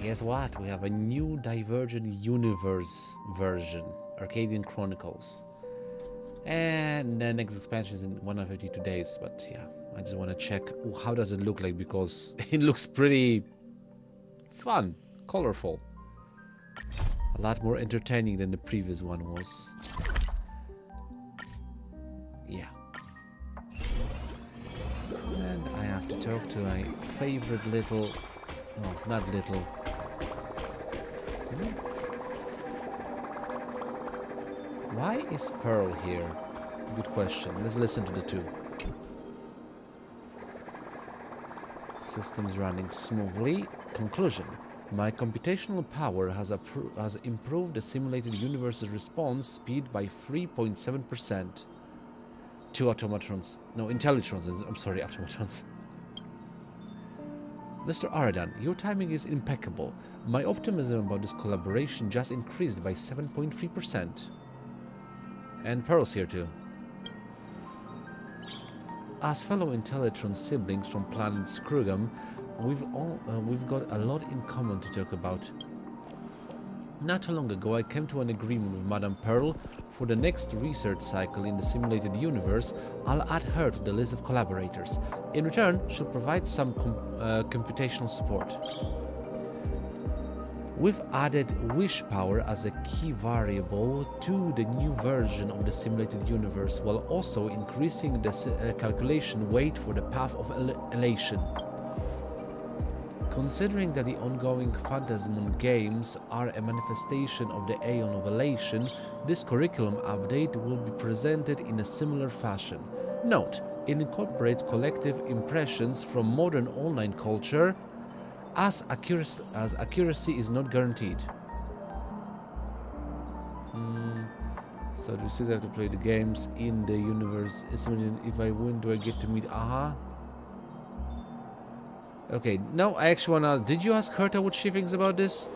Guess what? We have a new Divergent universe version, Arcadian Chronicles. And the next expansion is in 152 days, but yeah, I just want to check how does it look like, because it looks pretty fun, colorful. A lot more entertaining than the previous one was. Yeah. And I have to talk to my favorite little... No, not little. Why is Pearl here? Good question. Let's listen to the two. Systems running smoothly. Conclusion. My computational power has improved the simulated universe's response speed by 3.7%. Two automatrons. No, intellitrons. I'm sorry, automatrons. Mr. Aridan, your timing is impeccable. My optimism about this collaboration just increased by 7.3%. And Pearl's here too. As fellow Intellitron siblings from planet Scrugum, we've got a lot in common to talk about. Not too long ago, I came to an agreement with Madame Pearl. For the next research cycle in the simulated universe, I'll add her to the list of collaborators. In return, she'll provide some computational support. We've added wish power as a key variable to the new version of the simulated universe, while also increasing the calculation weight for the path of elation. Considering that the ongoing Phantasmoon games are a manifestation of the Aeon of Elation, this curriculum update will be presented in a similar fashion. Note, it incorporates collective impressions from modern online culture, as accuracy is not guaranteed. So do we still have to play the games in the universe? If I win, do I get to meet Aha? Okay, no, I actually want to... Did you ask Herta what she thinks about this?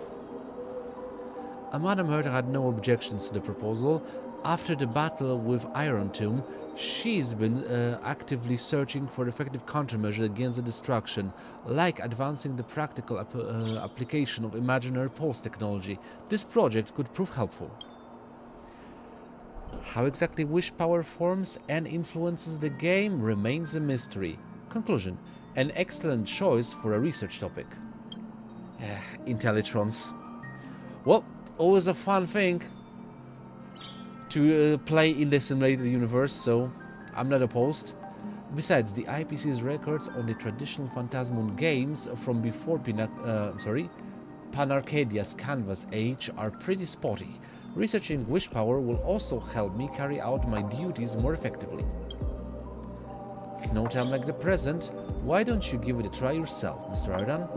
Madame Herta had no objections to the proposal. After the battle with Iron Tomb, she's been actively searching for effective countermeasures against the destruction, like advancing the practical application of imaginary pulse technology. This project could prove helpful. How exactly wish power forms and influences the game remains a mystery. Conclusion. An excellent choice for a research topic. Intellitrons. Well, always a fun thing to play in the simulated universe, so I'm not opposed. Besides, the IPC's records on the traditional Phantasmoon games from before Panarcadia's Canvas age are pretty spotty. Researching wish power will also help me carry out my duties more effectively. No time like the present. Why don't you give it a try yourself, Mr. Aridan?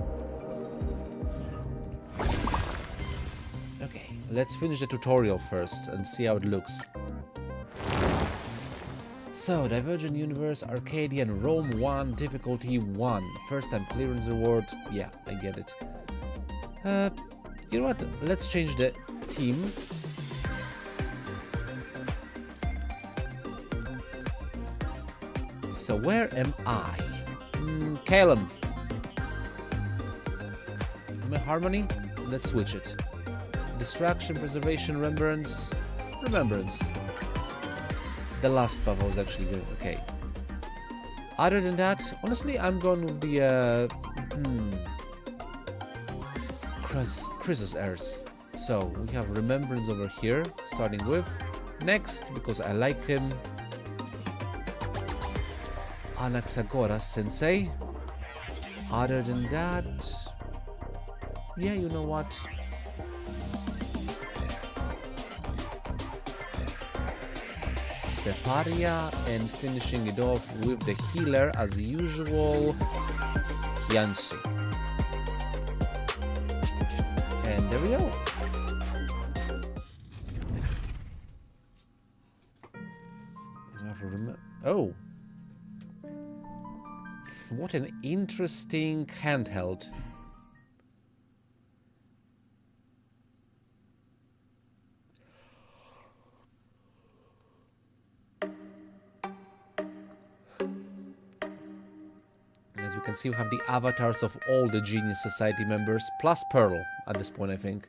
Okay, let's finish the tutorial first and see how it looks. So, Divergent Universe, Arcadian, Rome 1, difficulty 1. First time clearance reward. Yeah, I get it. You know what? Let's change the team. So where am I? Calum. Am I Harmony? Let's switch it. Distraction, Preservation, Remembrance. Remembrance. The last buff was actually good. Okay. Other than that, honestly, I'm going with the Chrysos Heirs. So we have Remembrance over here, starting with. Next, because I like him, Anaxagora Sensei. Other than that, yeah, you know what? Separia, and finishing it off with the healer as usual, Yanshi. And there we go. Oh. What an interesting handheld. Let's we can see we have the avatars of all the Genius Society members, plus Pearl at this point, I think.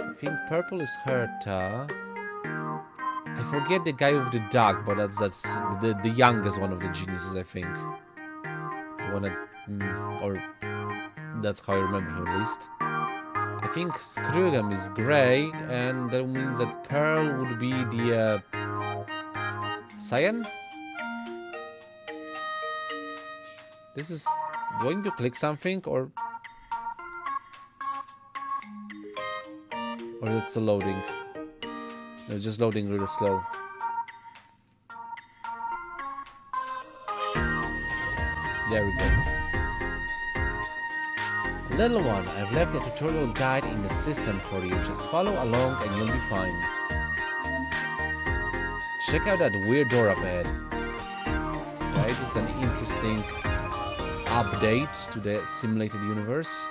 I think purple is Herta. I forget the guy with the dog, but that's the youngest one of the geniuses, I think. The one that, or that's how I remember him at least. I think Skrugam is grey, and that means that Pearl would be the cyan. This is going to click something, or it's loading. No, it's just loading really slow. There we go. Little one, I've left a tutorial guide in the system for you. Just follow along and you'll be fine. Check out that weird door up ahead. Right, it's an interesting update to the simulated universe.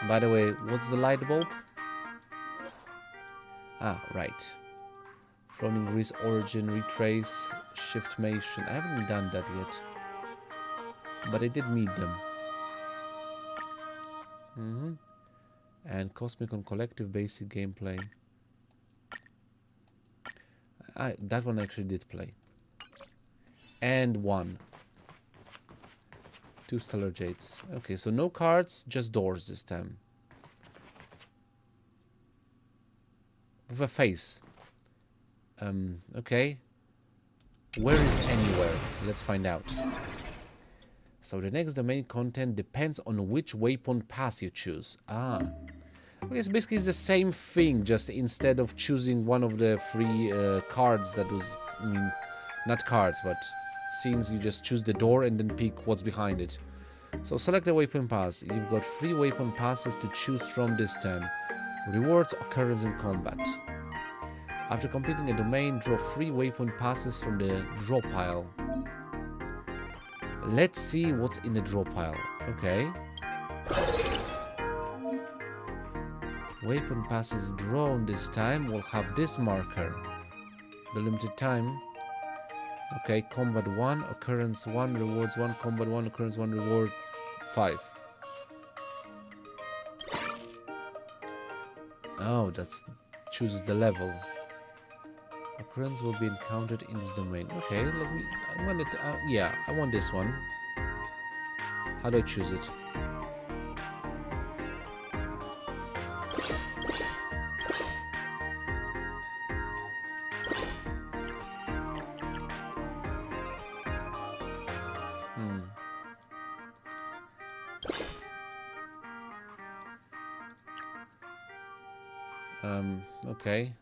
By the way, what's the light bulb? Ah, right. Floating Grease origin, retrace, shift mation. I haven't done that yet. But I did meet them. And Cosmic on Collective basic gameplay. That one I actually did play. And one. 2 Stellar Jades. Okay, so no cards, just doors this time. With a face. Okay. Where is anywhere? Let's find out. So the next domain content depends on which waypoint pass you choose. Okay, so basically it's the same thing, just instead of choosing one of the 3 cards that was, not cards, but scenes, you just choose the door and then pick what's behind it. So select the waypoint pass. You've got 3 waypoint passes to choose from this time. Rewards, occurrence, and combat. After completing a domain, draw 3 waypoint passes from the draw pile. Let's see what's in the draw pile. Okay. Waypoint passes drawn this time will have this marker. The limited time. Okay, combat 1, occurrence 1, rewards 1, combat 1, occurrence 1, reward 5. Oh, that's chooses the level. Occurrence will be encountered in this domain. Okay, let me. I want it. Yeah, I want this one. How do I choose it? Okay.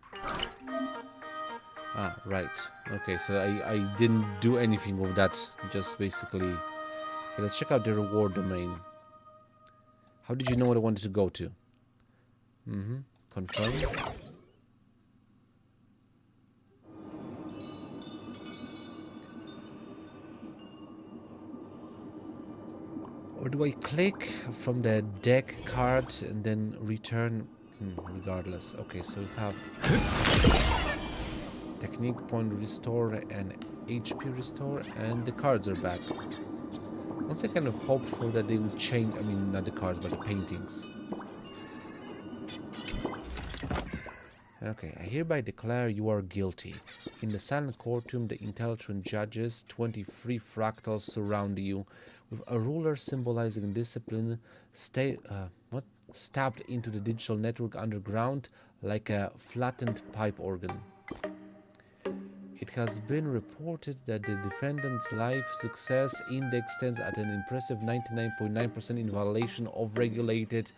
Right. Okay, so I didn't do anything with that. Just basically... Okay, let's check out the reward domain. How did you know what I wanted to go to? Confirm. Or do I click from the deck card and then return? Regardless. Okay, so we have technique point restore and HP restore, and the cards are back. Once I kind of hoped for that they would change, I mean not the cards but the paintings. Okay, I hereby declare you are guilty. In the silent courtroom, the intelligent judges, 23 fractals surround you, with a ruler symbolizing discipline stabbed into the digital network underground like a flattened pipe organ. It has been reported that the defendant's life success index stands at an impressive 99.9% in violation of regulated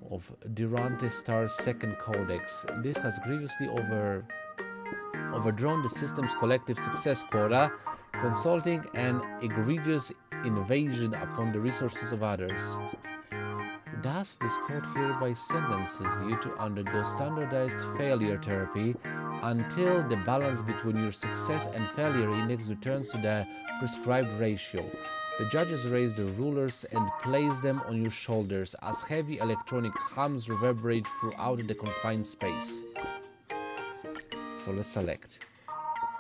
of Durante Star's second codex. This has grievously overdrawn the system's collective success quota, consulting an egregious invasion upon the resources of others. Thus, this court hereby sentences you to undergo standardized failure therapy until the balance between your success and failure index returns to the prescribed ratio. The judges raise their rulers and place them on your shoulders as heavy electronic hums reverberate throughout the confined space. So let's select.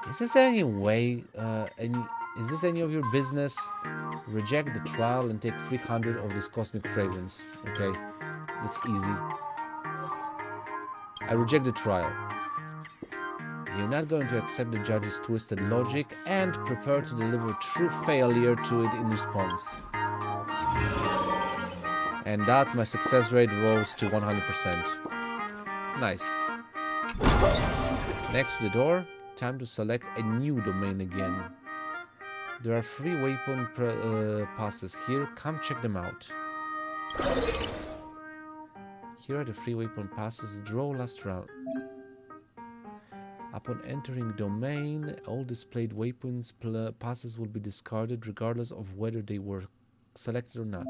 Is this any way, is this any of your business? Reject the trial and take 300 of this cosmic fragrance. Okay, that's easy. I reject the trial. You're not going to accept the judge's twisted logic and prepare to deliver true failure to it in response. And that my success rate rose to 100%. Nice. Next to the door, time to select a new domain again. There are 3 waypoint passes here. Come check them out. Here are the 3 waypoint passes. Draw last round. Upon entering domain, all displayed waypoints passes will be discarded regardless of whether they were selected or not.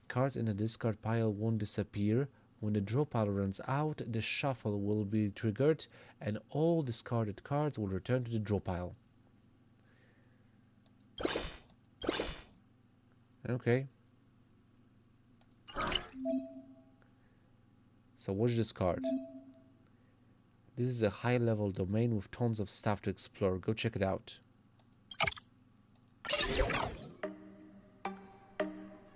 Cards in the discard pile won't disappear. When the draw pile runs out, the shuffle will be triggered and all discarded cards will return to the draw pile. Okay. So watch this card. This is a high-level domain with tons of stuff to explore. Go check it out.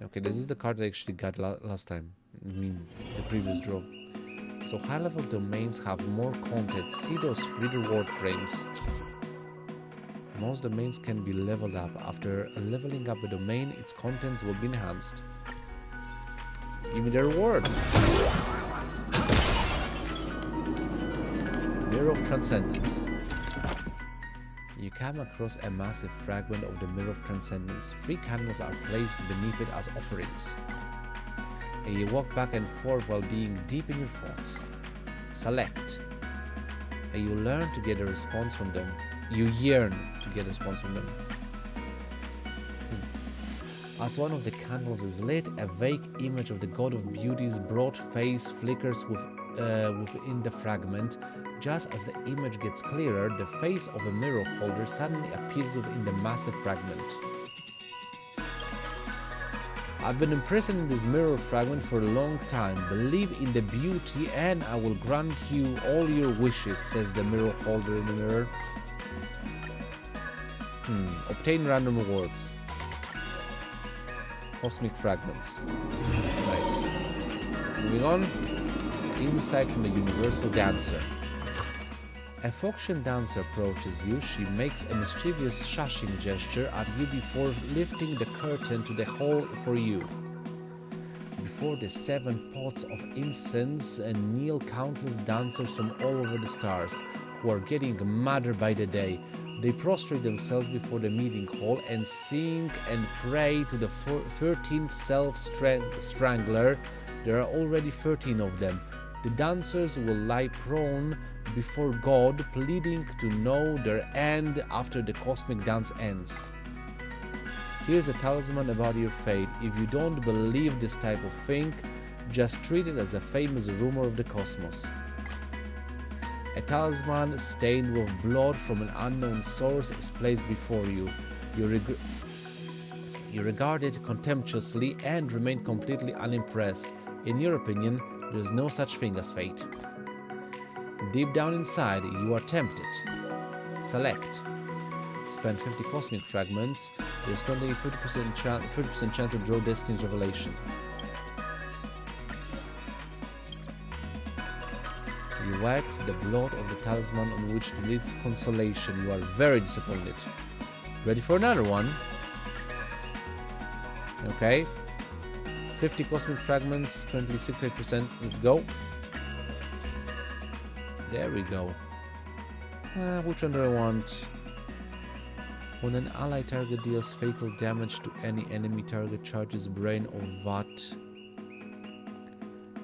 Okay, this is the card I actually got last time. I mean, the previous draw. So high-level domains have more content. See those 3 reward frames. Most domains can be leveled up. After leveling up a domain, its contents will be enhanced. Give me the rewards. Mirror of Transcendence. You come across a massive fragment of the Mirror of Transcendence. 3 candles are placed beneath it as offerings. And you walk back and forth while being deep in your thoughts. Select. And you learn to get a response from them. You yearn to get a response from them. As one of the candles is lit, a vague image of the God of Beauty's broad face flickers within the fragment. Just as the image gets clearer, the face of a mirror holder suddenly appears within the massive fragment. I've been imprisoned in this mirror fragment for a long time. Believe in the beauty and I will grant you all your wishes, says the mirror holder in the mirror. Obtain random rewards. Cosmic fragments. Nice. Moving on. Insight from the Universal Dancer. A Foxian dancer approaches you. She makes a mischievous shushing gesture at you before lifting the curtain to the hall for you. Before the 7 pots of incense kneel countless dancers from all over the stars, who are getting madder by the day. They prostrate themselves before the meeting hall and sing and pray to the 13th self-strangler. There are already 13 of them. The dancers will lie prone before God, pleading to know their end after the cosmic dance ends. Here's a talisman about your fate. If you don't believe this type of thing, just treat it as a famous rumor of the cosmos. A talisman stained with blood from an unknown source is placed before you. You regard it contemptuously and remain completely unimpressed. In your opinion, there is no such thing as fate. Deep down inside, you are tempted. Select. Spend 50 cosmic fragments. There is currently a 30% chance to draw Destiny's Revelation. You wipe the blood of the talisman on which leads consolation. You are very disappointed. Ready for another one? Okay. 50 cosmic fragments, currently 68%. Let's go. There we go. Which one do I want? When an ally target deals fatal damage to any enemy target, charges brain or VAT.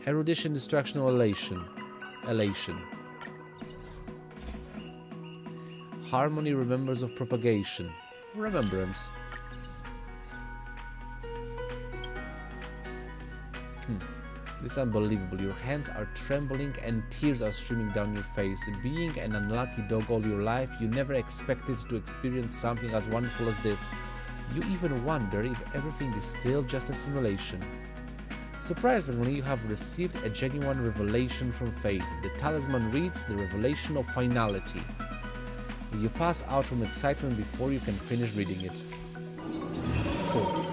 Erudition, distraction, or elation. Harmony, remembers of propagation. Remembrance. This is unbelievable. Your hands are trembling and tears are streaming down your face. Being an unlucky dog all your life, you never expected to experience something as wonderful as this. You even wonder if everything is still just a simulation. Surprisingly, you have received a genuine revelation from fate. The talisman reads the revelation of finality. You pass out from excitement before you can finish reading it. Cool.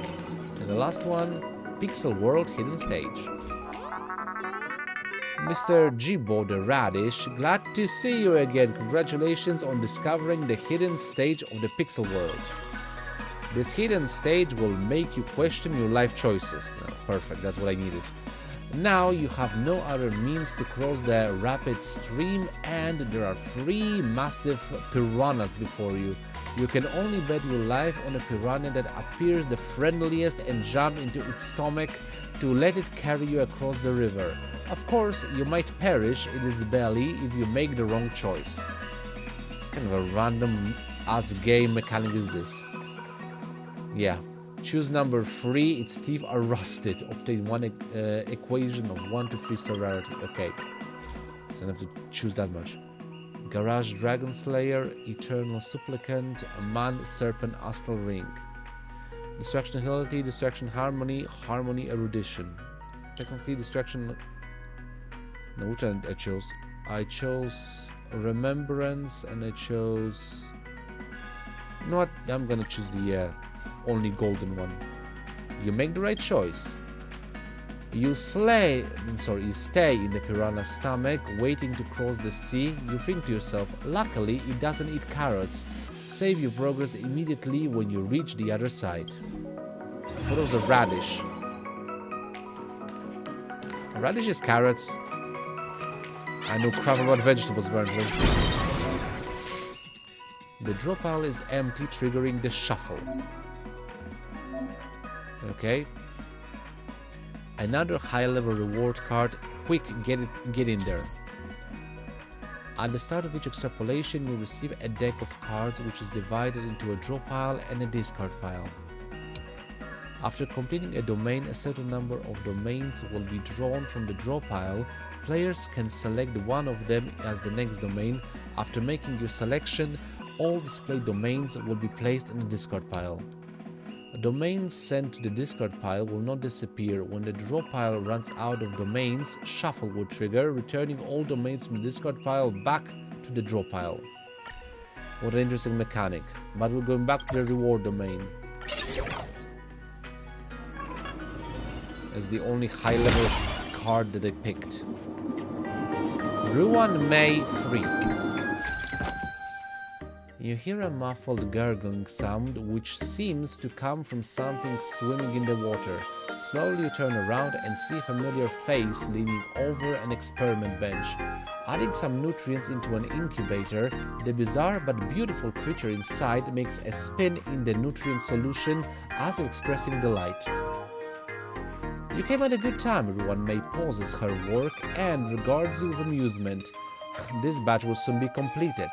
And the last one, Pixel World Hidden Stage. Mr. Jibo the Radish, glad to see you again. Congratulations on discovering the hidden stage of the Pixel World. This hidden stage will make you question your life choices. Perfect, that's what I needed. Now you have no other means to cross the rapid stream, and there are 3 massive piranhas before you. You can only bet your life on a piranha that appears the friendliest and jump into its stomach to let it carry you across the river. Of course, you might perish in its belly if you make the wrong choice. What kind of a random ass game mechanic is this? Yeah. Choose number 3, its teeth are rusted. Obtain 1 equation of 1 to 3 star rarity. Okay. So I have to choose that much. Garage Dragon Slayer, Eternal Supplicant, Man Serpent Astral Ring. Distraction Ability, Distraction Harmony, Harmony Erudition. Technically Distraction... No, which one I chose? I chose Remembrance and I chose... You know what? I'm gonna choose the only golden one. You make the right choice. You stay in the piranha's stomach, waiting to cross the sea. You think to yourself, luckily it doesn't eat carrots. Save your progress immediately when you reach the other side. What was a radish? A radish is carrots. I know crap about vegetables, apparently. The draw pile is empty, triggering the shuffle. Okay. Another high-level reward card. Quick, get in there. At the start of each extrapolation, you receive a deck of cards which is divided into a draw pile and a discard pile. After completing a domain, a certain number of domains will be drawn from the draw pile. Players can select one of them as the next domain. After making your selection, all displayed domains will be placed in the discard pile. Domains sent to the discard pile will not disappear. When the draw pile runs out of domains, shuffle will trigger, returning all domains from the discard pile back to the draw pile. What an interesting mechanic. But we're going back to the reward domain. As the only high-level card that I picked. Ruan May 3. You hear a muffled gurgling sound which seems to come from something swimming in the water. Slowly you turn around and see a familiar face leaning over an experiment bench. Adding some nutrients into an incubator, the bizarre but beautiful creature inside makes a spin in the nutrient solution as if expressing delight. You came at a good time. Everyone May pauses her work and regards you with amusement. This batch will soon be completed.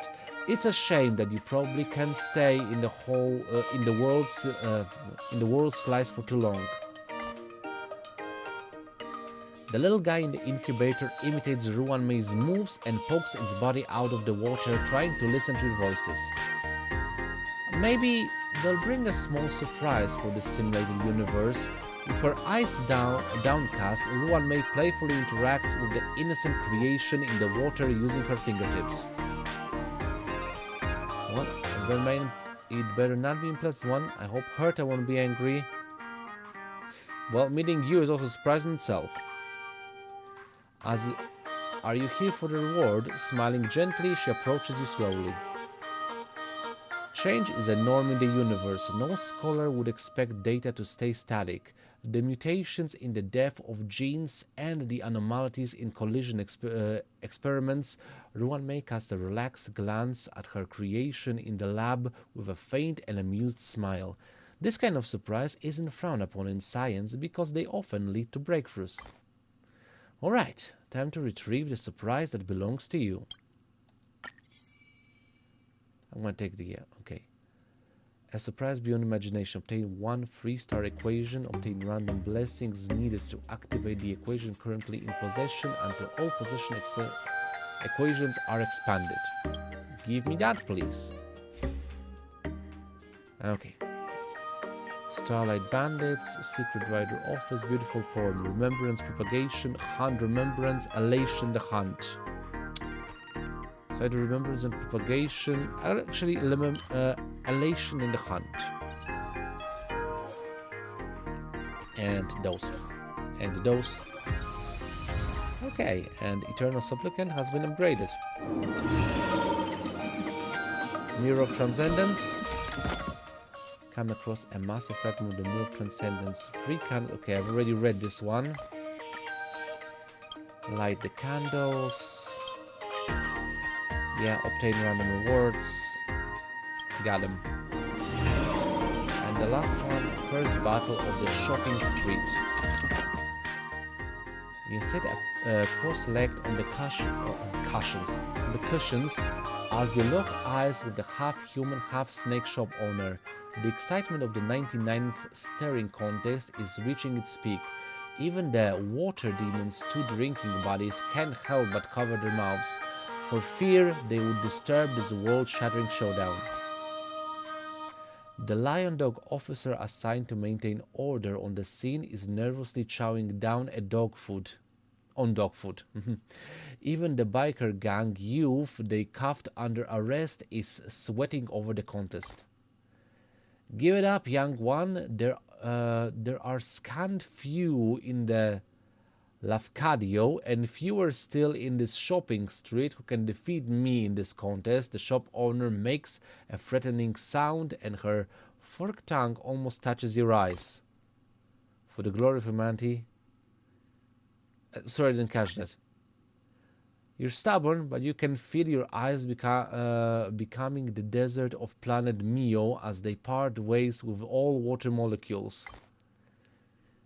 It's a shame that you probably can't stay in the world's slice for too long. The little guy in the incubator imitates Ruan May's moves and pokes its body out of the water, trying to listen to her voices. Maybe they'll bring a small surprise for the simulated universe. With her eyes downcast, Ruan May playfully interacts with the innocent creation in the water using her fingertips. What? It better not be in +1. I hope Herta won't be angry. Well, meeting you is also a surprise in itself. Are you here for the reward? Smiling gently, she approaches you slowly. Change is a norm in the universe. No scholar would expect data to stay static. The mutations in the depth of genes and the anomalies in collision experiments, Ruan May casts a relaxed glance at her creation in the lab with a faint and amused smile. This kind of surprise isn't frowned upon in science because they often lead to breakthroughs. Alright, time to retrieve the surprise that belongs to you. I'm gonna take the okay. A surprise beyond imagination. Obtain 1 3-star equation. Obtain random blessings needed to activate the equation currently in possession until all possession equations are expanded. Give me that, please. Okay. Starlight Bandits, Secret Rider Office, Beautiful Poem, Remembrance Propagation, Hunt Remembrance, Elation the Hunt. So Side remembrance and propagation. Actually, elation in the hunt. And those. And those. Okay, and Eternal Supplicant has been upgraded. Mirror of Transcendence. Come across a massive fragment of the Mirror of Transcendence. Free candle. Okay, I've already read this one. Light the candles. Yeah, obtain random rewards. Got him. And the last one, first battle of the shopping street. You sit cross-legged on the cushions as you lock eyes with the half-human, half-snake shop owner. The excitement of the 99th staring contest is reaching its peak. Even the water demons' two drinking buddies can't help but cover their mouths, for fear they would disturb this world-shattering showdown. The lion dog officer assigned to maintain order on the scene is nervously chowing down on dog food. Even the biker gang youth they cuffed under arrest is sweating over the contest. Give it up, young one. There are scant few in the Lafcadio and fewer still in this shopping street who can defeat me in this contest. The shop owner makes a threatening sound and her forked tongue almost touches your eyes. For the glory of humanity. Sorry, I didn't catch that. You're stubborn, but you can feel your eyes becoming the desert of planet Mio as they part ways with all water molecules.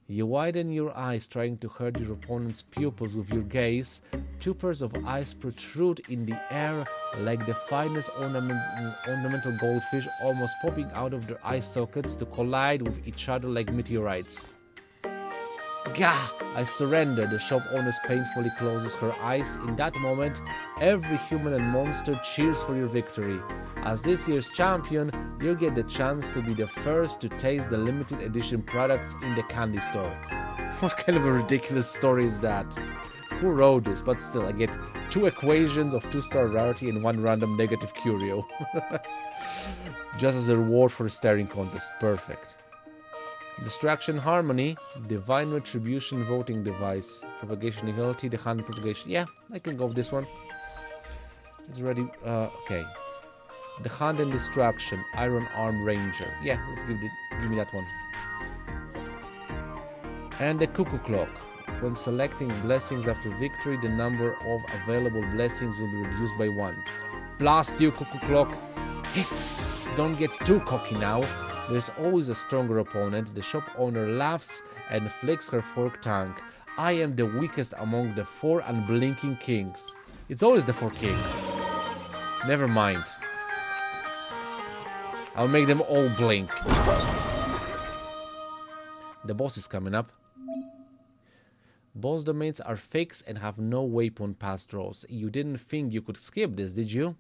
You widen your eyes, trying to hurt your opponent's pupils with your gaze. Two pairs of eyes protrude in the air like the finest ornamental goldfish, almost popping out of their eye sockets to collide with each other like meteorites. Gah! I surrender. The shop owner painfully closes her eyes. In that moment, every human and monster cheers for your victory. As this year's champion, you get the chance to be the first to taste the limited edition products in the candy store. What kind of a ridiculous story is that? Who wrote this? But still, I get 2 equations of 2-star rarity and 1 random negative curio. Just as a reward for a staring contest. Perfect. Distraction Harmony, Divine Retribution Voting Device, Propagation Equality, the Hand Propagation. Yeah, I can go with this one. It's ready. Okay. The Hand and Distraction, Iron Arm Ranger. Yeah, let's give me that one. And the Cuckoo Clock. When selecting blessings after victory, the number of available blessings will be reduced by 1. Blast you, Cuckoo Clock. Hiss! Don't get too cocky now. There's always a stronger opponent. The shop owner laughs and flicks her forked tongue. I am the weakest among the 4 unblinking kings. It's always the 4 kings. Never mind. I'll make them all blink. The boss is coming up. Boss domains are fixed and have no weapon pass draws. You didn't think you could skip this, did you?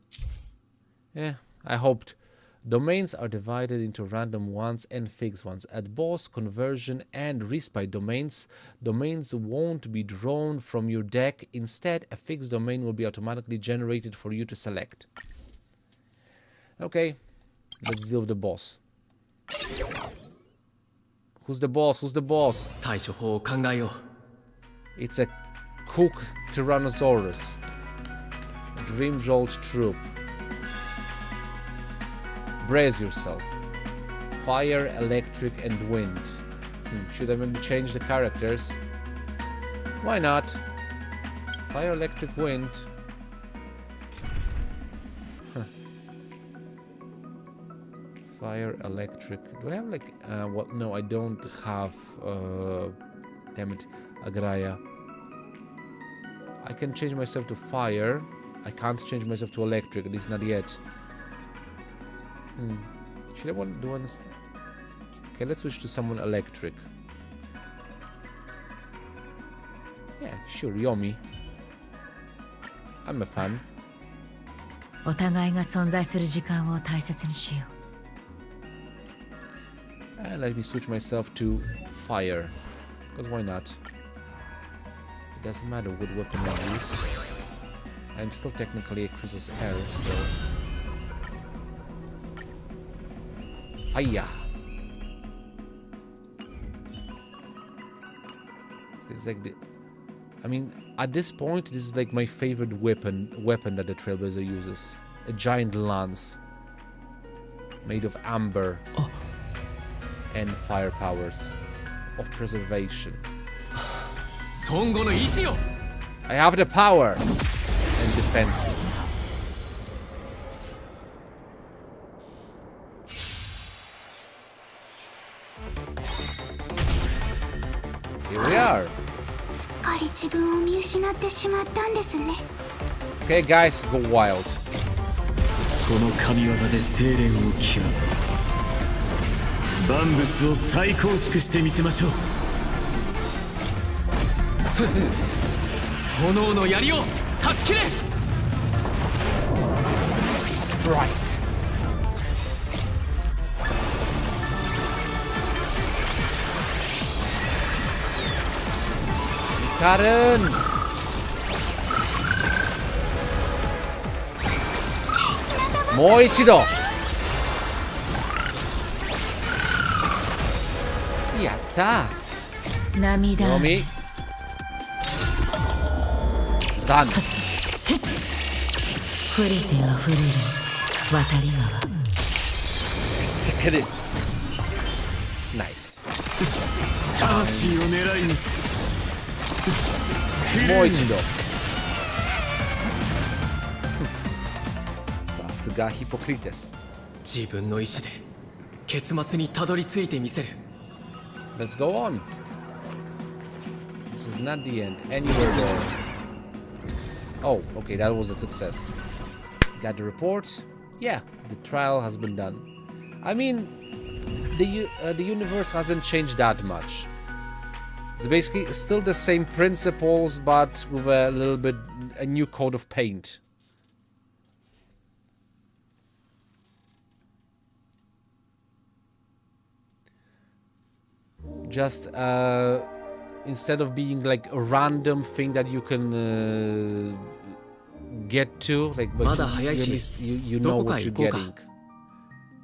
Yeah, I hoped. Domains are divided into random ones and fixed ones. At boss, conversion, and respite domains, domains won't be drawn from your deck. Instead, a fixed domain will be automatically generated for you to select. Okay, let's deal with the boss. Who's the boss? Who's the boss? It's a Cook Tyrannosaurus. Dream Jolt Troop. Brace yourself. Fire, electric, and wind. Should I maybe change the characters? Why not? Fire, electric, wind. Huh. Fire, electric. Do I have like... well, no, I don't have... damn it. Agraya. I can change myself to fire. I can't change myself to electric, at least not yet. Should I want to do one? Okay, let's switch to someone electric. Yeah, sure, Yomi. I'm a fan. And let me switch myself to fire. Because why not? It doesn't matter what weapon I use. I'm still technically a Chrysa's heir, so... Hiya! So it's like the... I mean, at this point, this is like my favorite weapon that the Trailblazer uses. A giant lance. Made of amber. Oh. And fire powers. Of preservation. I have the power! And defenses. Here we are. Okay, guys, go wild. Strike. Karen. Mo ichido. Yatta. Yomi. San. Nice. もう一度。さすがヒポクリテス。自分の意志で結末にたどり着いてみせる。Let's go on. This is not the end. Anywhere there. Oh, okay, that was a success. Got the report. Yeah, the trial has been done. I mean, the universe hasn't changed that much. It's basically still the same principles, but with a little bit a new coat of paint. Just instead of being like a random thing that you can get to, like, but you know what you're getting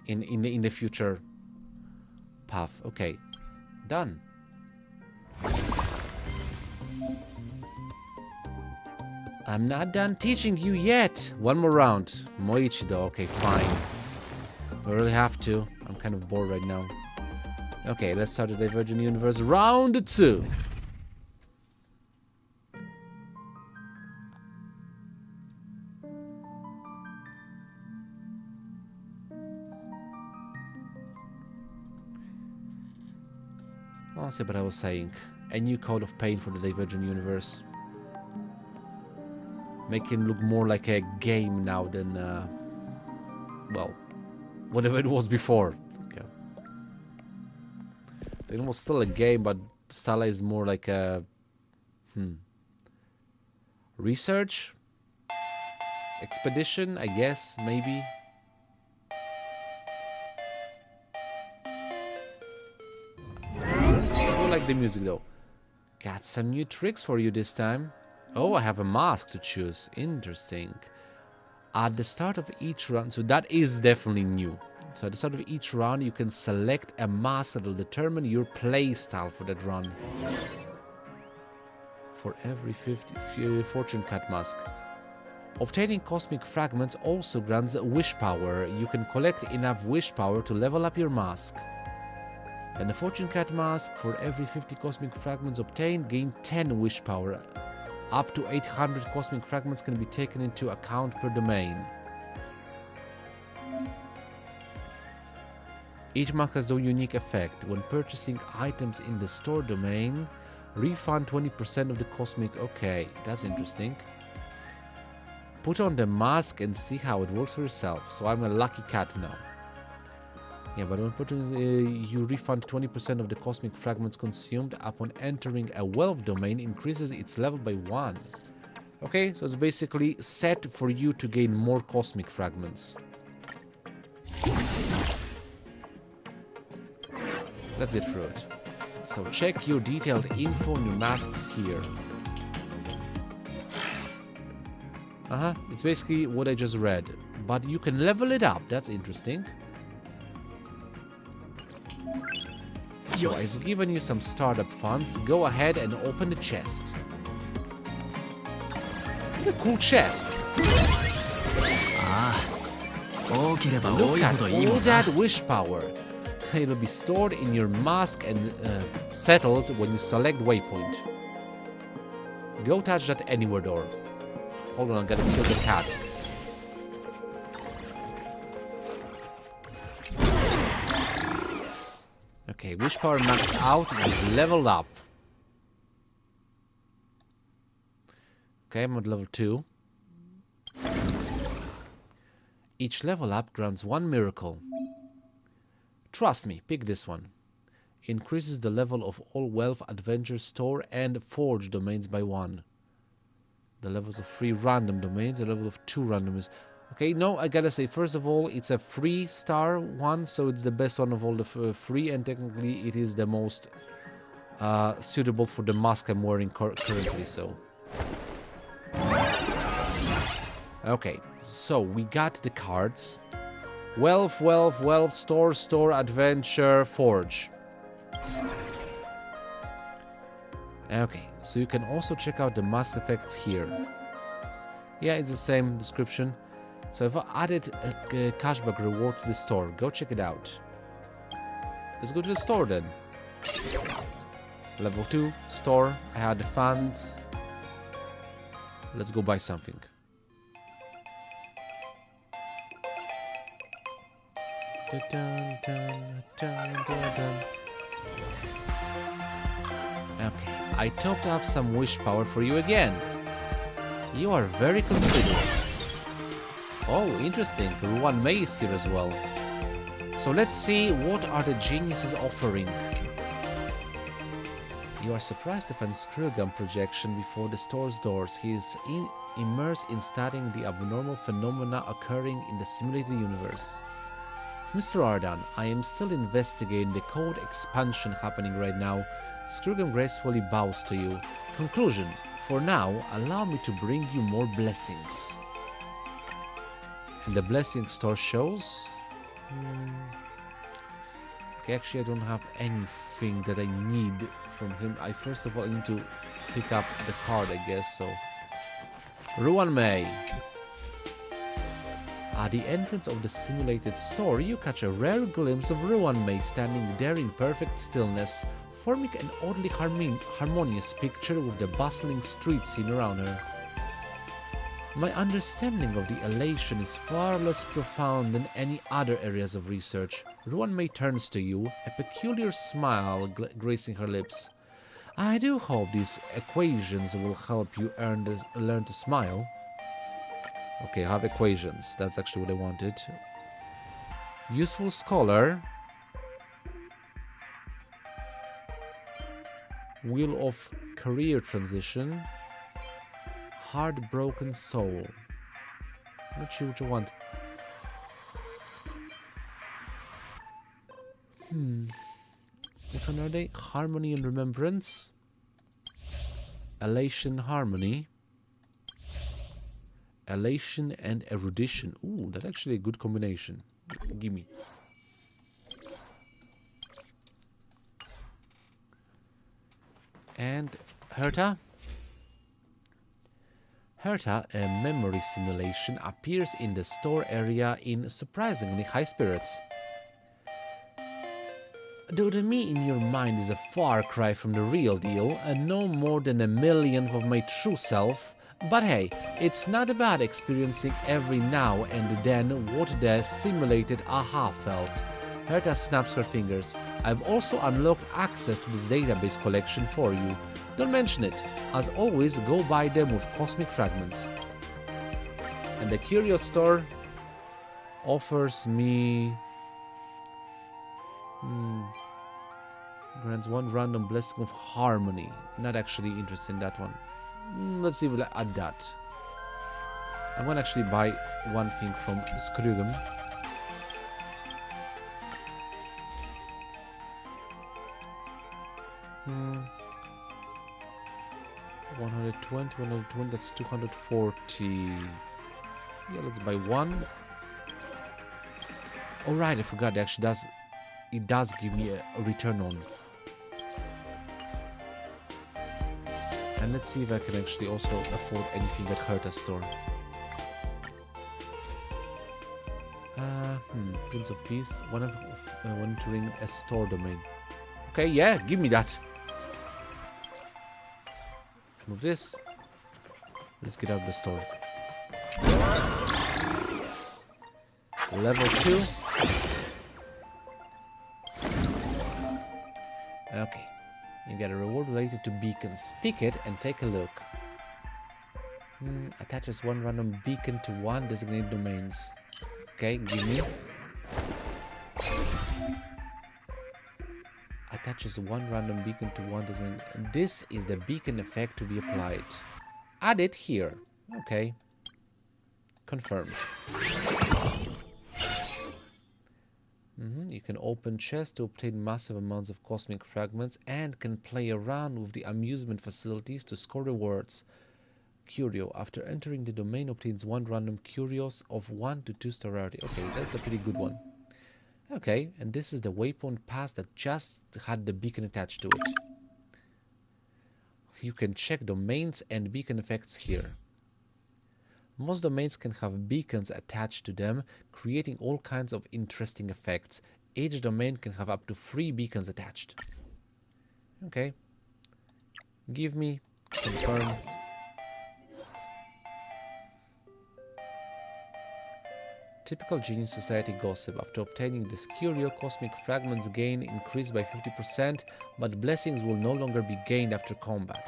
in the future path. Okay, done. I'm not done teaching you yet. One more round. Moichido. Okay, fine. I really have to. I'm kind of bored right now. Okay, let's start the Divergent Universe round 2. I'll see what I was saying. A new coat of paint for the Divergent Universe. Make it look more like a game now than, well, whatever it was before. Okay. It was still a game, but Stala is more like a, research? Expedition, I guess, maybe. I don't like the music though. Got some new tricks for you this time. Oh, I have a mask to choose. Interesting. At the start of each round, so that is definitely new. So at the start of each round, you can select a mask that will determine your playstyle for that run. For every 50 fortune cut mask. Obtaining cosmic fragments also grants wish power. You can collect enough wish power to level up your mask. And the fortune cut mask, for every 50 cosmic fragments obtained, gain 10 wish power. Up to 800 cosmic fragments can be taken into account per domain. Each mask has no unique effect. When purchasing items in the store domain, refund 20% of the cosmic... Okay, that's interesting. Put on the mask and see how it works for yourself. So I'm a lucky cat now. Yeah, but when putting, you refund 20% of the cosmic fragments consumed upon entering a wealth domain, increases its level by 1. Okay, so it's basically set for you to gain more cosmic fragments. Let's get through it. So check your detailed info on your masks here. It's basically what I just read. But you can level it up. That's interesting. So I've given you some startup funds. Go ahead and open the chest. What a cool chest. Look at all that wish power. It'll be stored in your mask and settled when you select waypoint. Go touch that anywhere door. Hold on, I gotta kill the cat. Okay, wish power maxed out and leveled up. Okay, I'm at level 2. Each level up grants 1 miracle. Trust me, pick this one. Increases the level of all wealth, adventure, store, and forge domains by 1. The levels of 3 random domains, the level of 2 random is... Okay, no, I gotta say, first of all, it's a 3-star one, so it's the best one of all the 3, and technically it is the most suitable for the mask I'm wearing currently, so... Okay, so we got the cards. Wealth, wealth, wealth, store, store, adventure, forge. Okay, so you can also check out the mask effects here. Yeah, it's the same description. So if I added a cashback reward to the store, go check it out. Let's go to the store then. Level 2, store, I had the funds. Let's go buy something. Dun, dun, dun, dun, dun. Okay, I topped up some wish power for you again. You are very considerate. Oh, interesting. Ruan May is here as well. So let's see what are the geniuses offering. You are surprised to find Screwgum projection before the store's doors. He is immersed in studying the abnormal phenomena occurring in the simulated universe. Mr. Aridan, I am still investigating the code expansion happening right now. Screwgum gracefully bows to you. Conclusion. For now, allow me to bring you more blessings. And the blessing store shows... Okay, actually I don't have anything that I need from him. First of all, I need to pick up the card, I guess, so... Ruan May. At the entrance of the simulated store, you catch a rare glimpse of Ruan May standing there in perfect stillness, forming an oddly harmonious picture with the bustling street scene around her. My understanding of the elation is far less profound than any other areas of research. Ruan May turns to you, a peculiar smile gracing her lips. I do hope these equations will help you learn to smile. Okay, I have equations. That's actually what I wanted. Useful scholar. Wheel of career transition. Heartbroken soul. Not sure what you want. Which one are they? Harmony and remembrance. Elation, harmony. Elation and erudition. Ooh, that's actually a good combination. Gimme. And Herta? Herta, a memory simulation, appears in the store area in surprisingly high spirits. Though the me in your mind is a far cry from the real deal, and no more than a millionth of my true self, but hey, it's not about experiencing every now and then what the simulated aha felt. Herta snaps her fingers. I've also unlocked access to this database collection for you. Don't mention it. As always, go buy them with cosmic fragments. And the curio store offers me... grants 1 random blessing of harmony. Not actually interested in that one. Let's see if we'll add that. I'm gonna actually buy one thing from Scrugum. 120, 120, that's 240. Yeah, let's buy one. Alright, I forgot, it does give me a return on. And let's see if I can actually also afford anything at Herta's store. Prince of Peace, one of entering a store domain. Okay, yeah, give me that. Move this. Let's get out of the store. Level 2. Okay. You get a reward related to beacons. Pick it and take a look. Attaches one random beacon to one designated domains. Okay, give me. Attaches one random beacon to one designated. This is the beacon effect to be applied. Add it here. Okay. Confirmed. You can open chests to obtain massive amounts of cosmic fragments and can play around with the amusement facilities to score rewards. Curio. After entering the domain, obtains one random curios of 1 to 2 star rarity. Okay, that's a pretty good one. Okay, and this is the waypoint pass that just had the beacon attached to it. You can check domains and beacon effects here. Most domains can have beacons attached to them, creating all kinds of interesting effects. Each domain can have up to 3 beacons attached. Okay. Give me, confirm. Typical Genius Society gossip. After obtaining this curio, cosmic fragments gain increased by 50%, but blessings will no longer be gained after combat.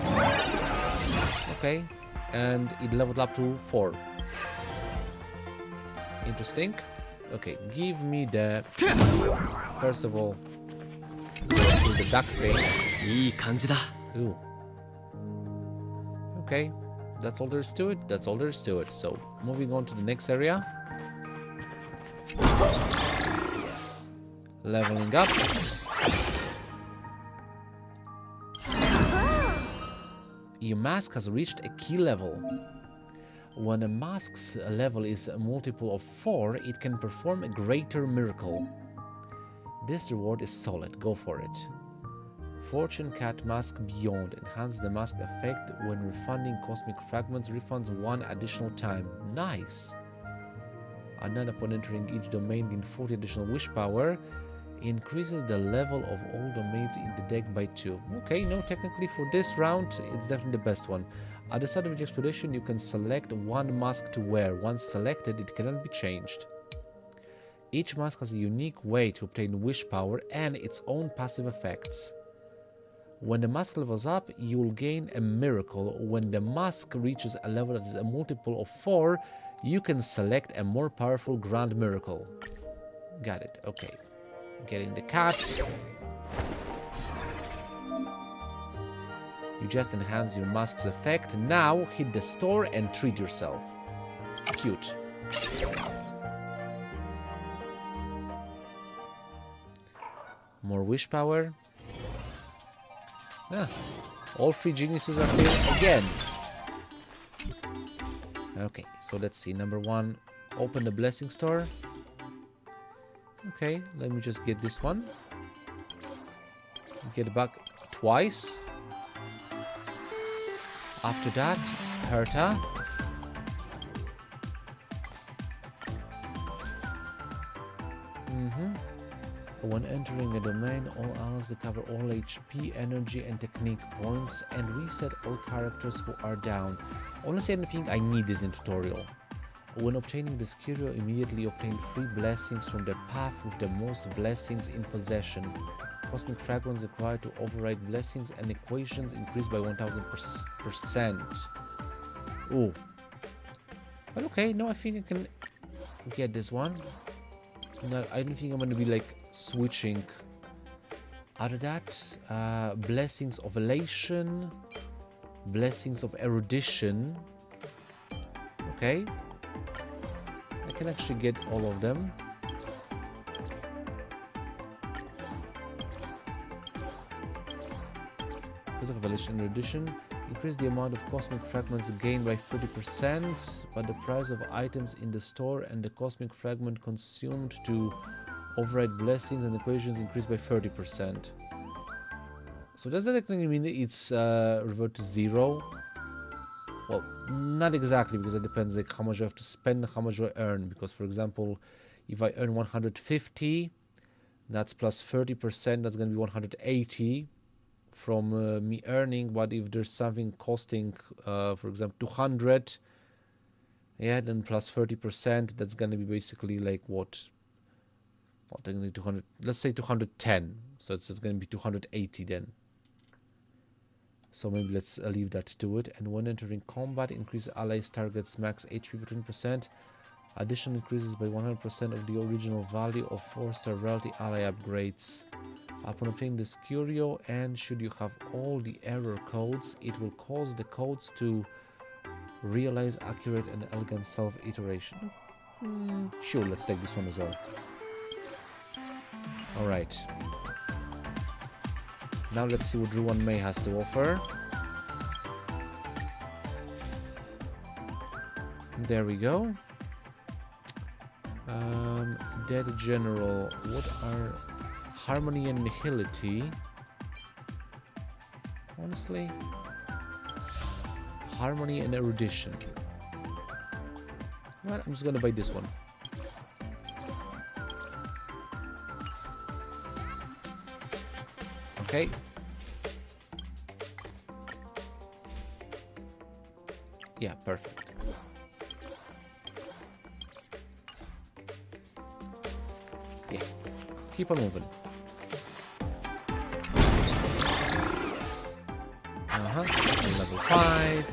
Okay. And it leveled up to 4. Interesting. Okay, give me the... First of all, the duck thing. Ooh. Okay, that's all there is to it. That's all there is to it. So, moving on to the next area. Leveling up. Your mask has reached a key level. When a mask's level is a multiple of 4, it can perform a greater miracle. This reward is solid, go for it. Fortune Cat Mask Beyond. Enhance the mask effect when refunding cosmic fragments, refunds 1 additional time. Nice! And then upon entering each domain, gain 40 additional wish power. Increases the level of all domains in the deck by 2. Okay, no, technically for this round, it's definitely the best one. At the start of each expedition, you can select one mask to wear. Once selected, it cannot be changed. Each mask has a unique way to obtain wish power and its own passive effects. When the mask levels up, you will gain a miracle. When the mask reaches a level that is a multiple of 4, you can select a more powerful grand miracle. Got it, okay. Getting the cat. You just enhance your mask's effect. Now hit the store and treat yourself. Cute. More wish power. Ah, all 3 geniuses are here again. Okay, so let's see. Number 1, open the blessing store. Okay, let me just get this one. Get back twice. After that, Herta. When entering a domain, all allies recover all HP, energy, and technique points, and reset all characters who are down. Honestly, I don't think I need this in tutorial. When obtaining this curio, immediately obtain 3 blessings from the path with the most blessings in possession. Cosmic fragments required to override blessings and equations increased by 1000%. Ooh. But okay, no, I think I can get this one. No, I don't think I'm gonna be like switching. Out of that, blessings of elation, blessings of erudition. Okay. I can actually get all of them. Physical Evolution Erudition. Increase the amount of cosmic fragments gained by 30%, but the price of items in the store and the cosmic fragment consumed to override blessings and equations increased by 30%. So does that actually mean it's revert to 0? Well, not exactly, because it depends like how much I have to spend, how much do I earn. Because for example, if I earn 150, that's plus 30%, that's going to be 180 from me earning. But if there's something costing, for example, 200, yeah, then plus 30%, that's going to be basically like what? Well, technically 200, let's say 210. So it's going to be 280 then. So maybe let's leave that to it. And when entering combat, increase allies targets max HP by 20%. Addition increases by 100% of the original value of 4-star reality ally upgrades. Upon obtaining this curio, and should you have all the error codes, it will cause the codes to realize accurate and elegant self-iteration. Sure, let's take this one as well. Alright. Now let's see what Ruan May has to offer. There we go. Dead General. What are Harmony and Nihility? Honestly, Harmony and Erudition. Well, I'm just gonna buy this one. Okay. Yeah, perfect. Yeah, keep on moving. Level 5.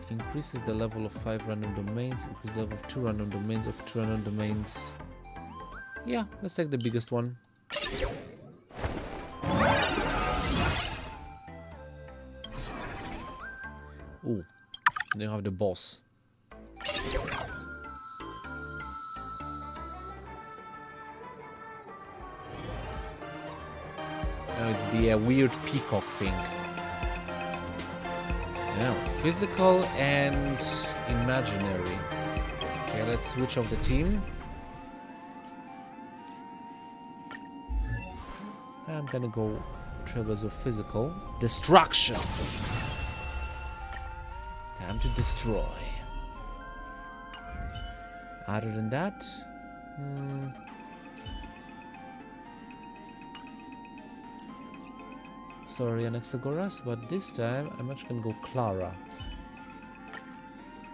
Increases the level of 5 random domains, increases the level of 2 random domains of 2 random domains. Yeah, let's take the biggest one. Ooh, then you have the boss. Now it's the weird peacock thing. Now, physical and imaginary. Okay, let's switch off the team. I'm gonna go Trailblazer physical. Destruction! Time to destroy. Other than that... Sorry, Anaxagoras, but this time I'm actually gonna go Clara.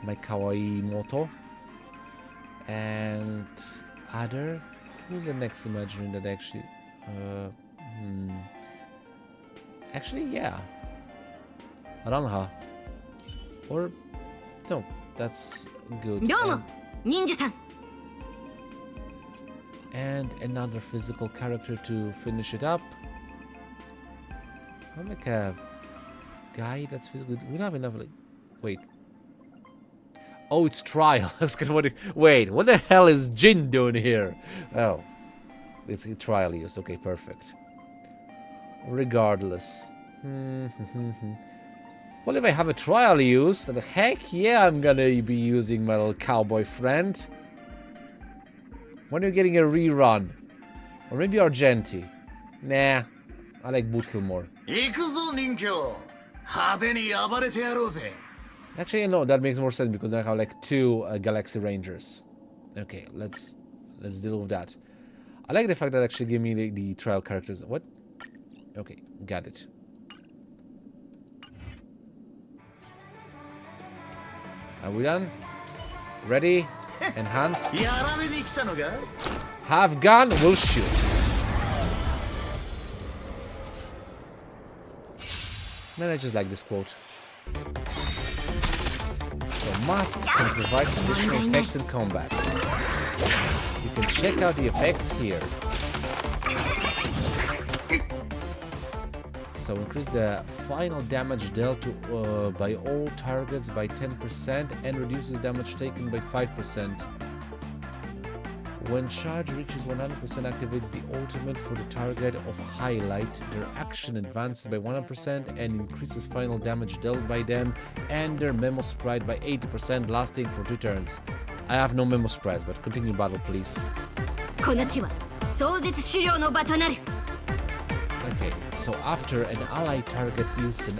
My kawaii moto. And other... Who's the next imaginary that actually... Actually, yeah. Ranha. Or... No, that's good. And another physical character to finish it up. I'm like a guy that's physical. We don't have enough, like... Wait. Oh, it's Trial. I was gonna wonder... Wait, what the hell is Jin doing here? Oh. It's a Trial use. Okay, perfect. Regardless. Well, if I have a Trial use, then heck yeah, I'm gonna be using my little cowboy friend. When are you getting a rerun? Or maybe Argenti. Nah, I like Bootkill more. Actually, no, that makes more sense because I have like 2 Galaxy Rangers. Okay, let's deal with that. I like the fact that actually gave me the trial characters. What? Okay, got it. Are we done? Ready? Enhance. Have gun, we'll shoot. Man, I just like this quote. So masks can provide additional effects in combat. You can check out the effects here. So increase the final damage dealt to, by all targets by 10% and reduces damage taken by 5%. When charge reaches 100%, activates the ultimate for the target of highlight. Their action advances by 100% and increases final damage dealt by them, and their memo sprite by 80%, lasting for 2 turns. I have no memo sprites, but continue battle, please. Okay, so after an ally target uses an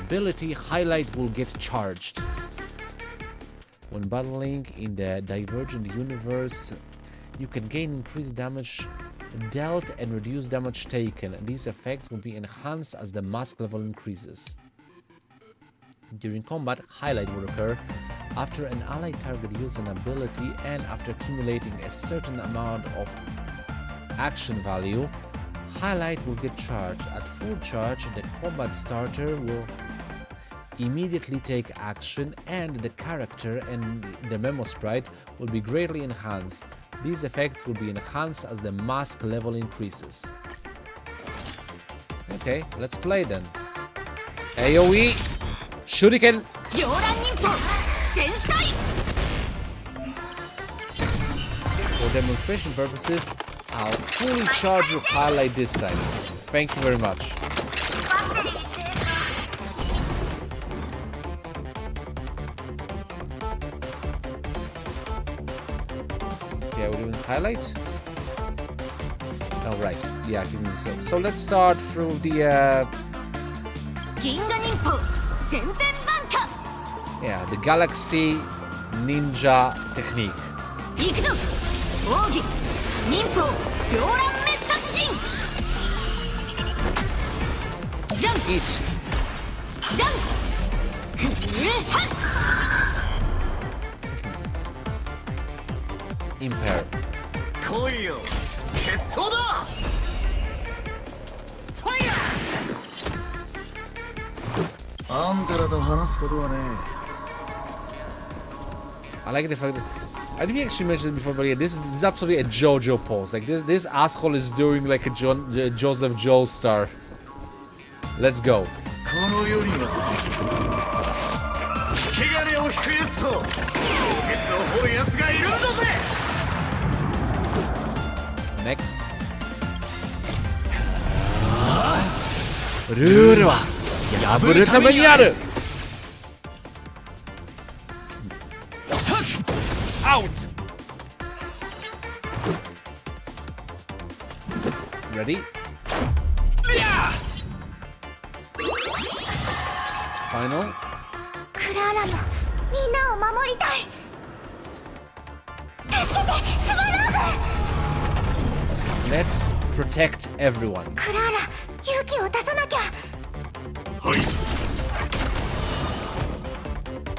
ability, highlight will get charged. When battling in the Divergent universe, you can gain increased damage dealt and reduce damage taken. These effects will be enhanced as the mask level increases. During combat, highlight will occur after an ally target uses an ability and after accumulating a certain amount of action value. Highlight will get charged. At full charge, the combat starter will immediately take action and the character and the memo sprite will be greatly enhanced. These effects will be enhanced as the mask level increases. Okay, let's play then. AoE! Shuriken! For demonstration purposes, I'll fully charge your highlight this time. Thank you very much. Okay, we're doing highlight. Oh, right. Yeah, give me some. So let's start through the yeah, the Galaxy Ninja technique. Each. Impair. I like the fact that I didn't actually mention it before, but yeah, this is absolutely a JoJo pose. Like this asshole is doing like a Joseph Joestar. Let's go. Next. Rule wa yaburu tame ni aru. Out. Ready? Final. Let's protect everyone.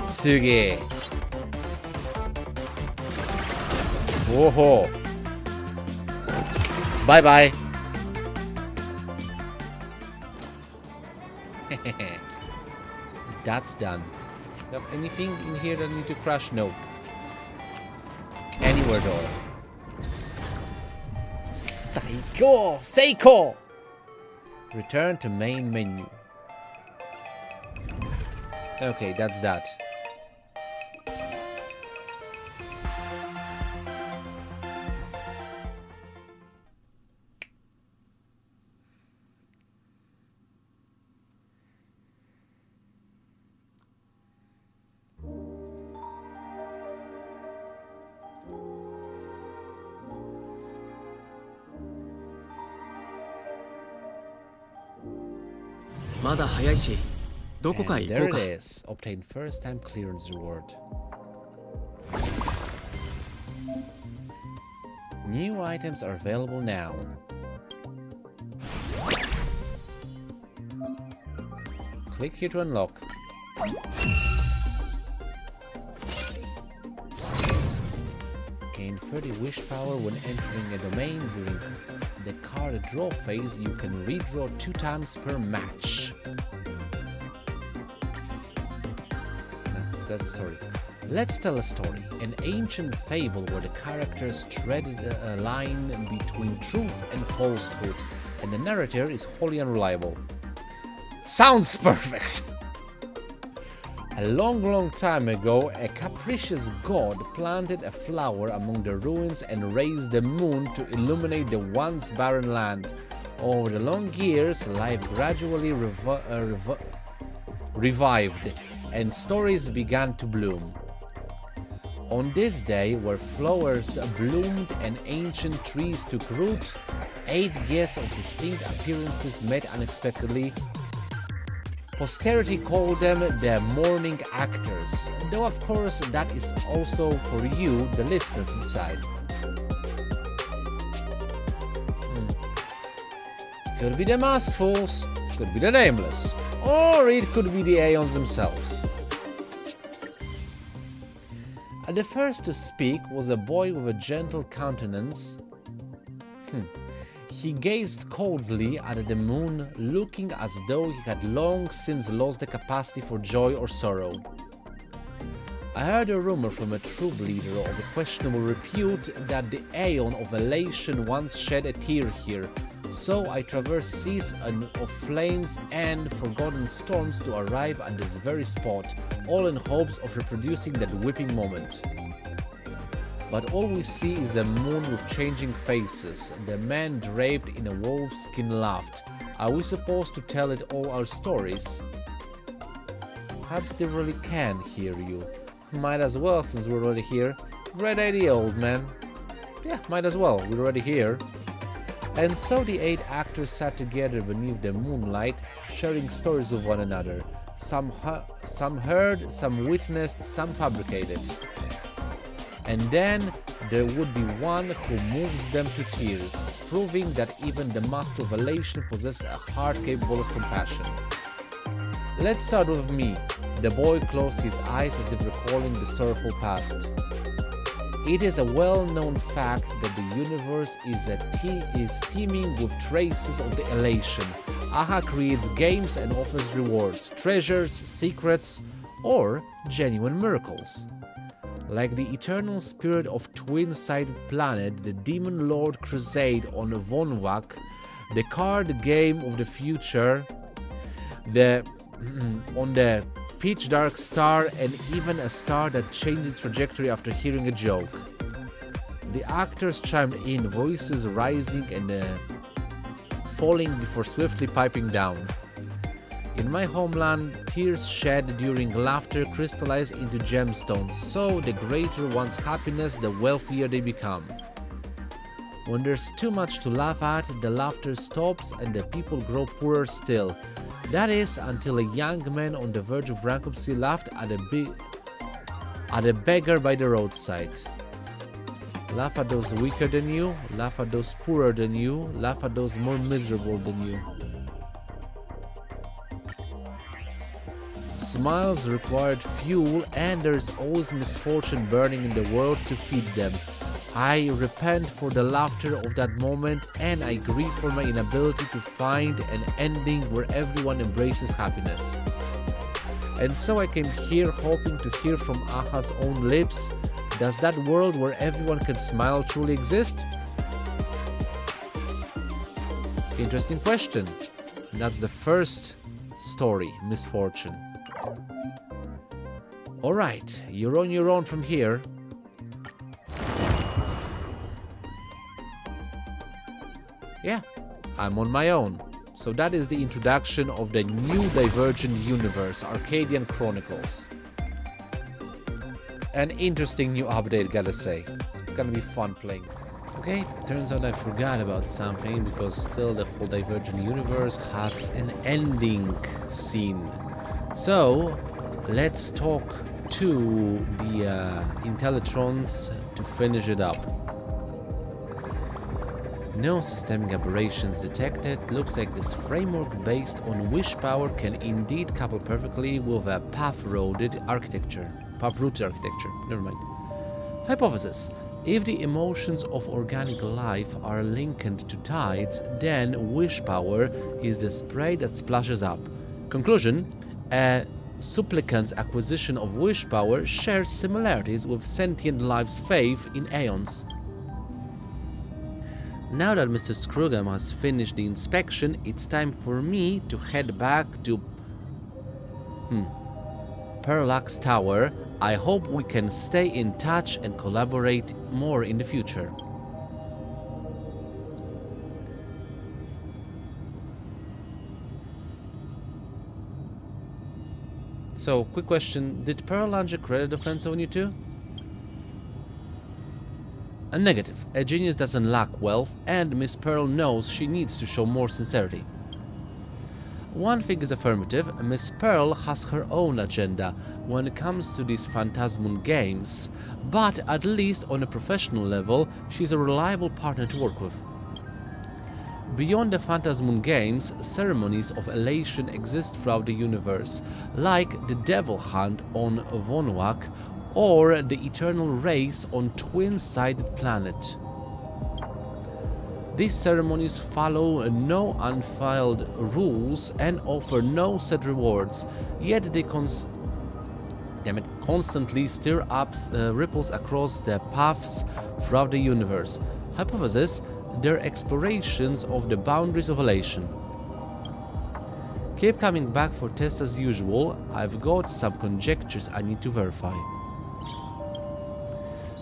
Suge. Whoa. Bye bye. That's done. Have anything in here that I need to crush? No. Anywhere door. Seiko! Return to main menu. Okay, that's that. And there it is. Obtain first time clearance reward. New items are available now. Click here to unlock. Gain 30 wish power when entering a domain. During the card draw phase, you can redraw 2 times per match. That's the story. Let's tell a story. An ancient fable where the characters treaded a line between truth and falsehood, and the narrator is wholly unreliable. Sounds perfect! A long, long time ago, a capricious god planted a flower among the ruins and raised the moon to illuminate the once barren land. Over the long years, life gradually revived, and stories began to bloom. On this day, where flowers bloomed and ancient trees took root, 8 guests of distinct appearances met unexpectedly. Posterity called them the morning actors, though of course that is also for you, the listeners inside. Could be the masked fools, could be the nameless, or it could be the Aeons themselves. The first to speak was a boy with a gentle countenance. He gazed coldly at the moon, looking as though he had long since lost the capacity for joy or sorrow. I heard a rumor from a troop leader of a questionable repute that the Aeon of Elation once shed a tear here, so I traversed seas of flames and forgotten storms to arrive at this very spot, all in hopes of reproducing that whipping moment. But all we see is a moon with changing faces. The man draped in a wolf skin laughed. Are we supposed to tell it all our stories? Perhaps they really can hear you. Might as well, since we're already here. Great idea, old man. Yeah, might as well, we're already here. And so the 8 actors sat together beneath the moonlight, sharing stories with one another. Some heard, some witnessed, some fabricated. And then there would be one who moves them to tears, proving that even the master of Elation possessed a heart capable of compassion. Let's start with me. The boy closed his eyes as if recalling the sorrowful past. It is a well-known fact that the universe is teeming with traces of the Elation. Aha creates games and offers rewards, treasures, secrets, or genuine miracles. Like the eternal spirit of twin-sided planet, the Demon Lord Crusade on Vonvak, the card game of the future, on the pitch dark star, and even a star that changed its trajectory after hearing a joke. The actors chimed in, voices rising and falling before swiftly piping down. In my homeland, tears shed during laughter crystallize into gemstones, so the greater one's happiness, the wealthier they become. When there's too much to laugh at, the laughter stops and the people grow poorer still. That is, until a young man on the verge of bankruptcy laughed at a beggar by the roadside. Laugh at those weaker than you, laugh at those poorer than you, laugh at those more miserable than you. Smiles required fuel, and there's always misfortune burning in the world to feed them. I repent for the laughter of that moment, and I grieve for my inability to find an ending where everyone embraces happiness. And so I came here hoping to hear from Aha's own lips, does that world where everyone can smile truly exist? Interesting question. That's the first story, misfortune. Alright, you're on your own from here. Yeah, I'm on my own. So that is the introduction of the new Divergent universe, Arcadian Chronicles. An interesting new update, gotta say. It's gonna be fun playing. Okay, turns out I forgot about something, because still the whole Divergent universe has an ending scene. So, let's talk to the Intellitrons to finish it up. No systemic aberrations detected. Looks like this framework based on wish power can indeed couple perfectly with a path-rooted architecture. Never mind. Hypothesis. If the emotions of organic life are linked to tides, then wish power is the spray that splashes up. Conclusion. A supplicant's acquisition of wish power shares similarities with sentient life's faith in aeons. Now that Mr. Scrugam has finished the inspection, it's time for me to head back to Parallax Tower. I hope we can stay in touch and collaborate more in the future. So, quick question, did Pearl launch a credit offensive on you too? A negative. A genius doesn't lack wealth, and Miss Pearl knows she needs to show more sincerity. One thing is affirmative, Miss Pearl has her own agenda when it comes to these Phantasmoon games, but at least on a professional level, she's a reliable partner to work with. Beyond the Phantasmoon games, ceremonies of elation exist throughout the universe, like the Devil Hunt on Vonwak or the Eternal Race on Twin-Sided Planet. These ceremonies follow no unfiled rules and offer no set rewards, yet they constantly stir up ripples across the paths throughout the universe. Hypothesis: they're explorations of the boundaries of elation. Keep coming back for tests as usual. I've got some conjectures I need to verify.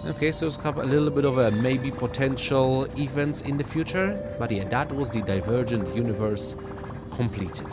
Okay, so let's have a little bit of a maybe potential events in the future. But yeah, that was the Divergent universe completed.